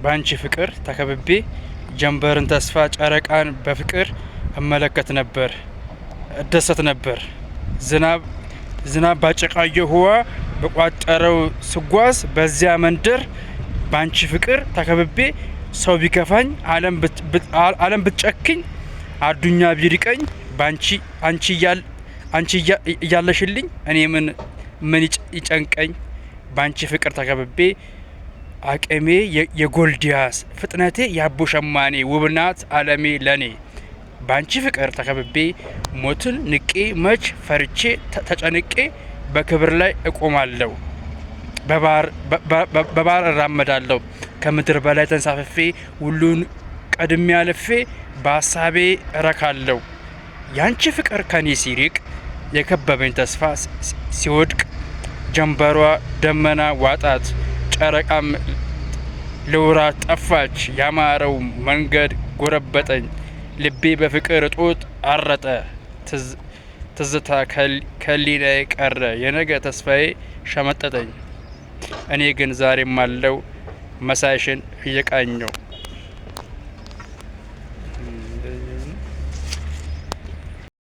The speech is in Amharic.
ባንቺ ፍቅር ተከብቤ ጀንበርን ተስፋ ጨረቃን በፍቅር እመለከት ነበር እደሰት ነበር። ዝናብ ባጨቃየው ውሃ በቋጠረው ስጓዝ በዚያ መንደር ባንቺ ፍቅር ተከብቤ ሰው ቢከፋኝ ዓለም ብትጨክኝ አዱኛ ቢርቀኝ አንቺ እያለሽልኝ እኔ ምን ይጨንቀኝ። ባንቺ ፍቅር ተከብቤ አቅሜ የጎልዲያስ ፍጥነቴ ያቦ ሸማኔ ውብናት አለሜ ለኔ። ባንቺ ፍቅር ተከብቤ ሞትን ንቄ መች ፈርቼ ተጨንቄ በክብር ላይ እቆማለሁ በባህር እራመዳለሁ ከምድር በላይ ተንሳፍፌ ሁሉን ቀድሜ አልፌ በሀሳቤ እረካለሁ። ያንቺ ፍቅር ከኔ ሲርቅ የከበበኝ ተስፋ ሲወድቅ ጀንበሯ ደመና ዋጣት ጨረቃም ለወራት ጠፋች ያማረው መንገድ ጎረበጠኝ ልቤ በፍቅር እጦት አረጠ ትዝታ ከሊናዬ ቀረ የነገ ተስፋዬ ሸመጠጠኝ። እኔ ግን ዛሬም አለው መሳይሽን እየቃኘው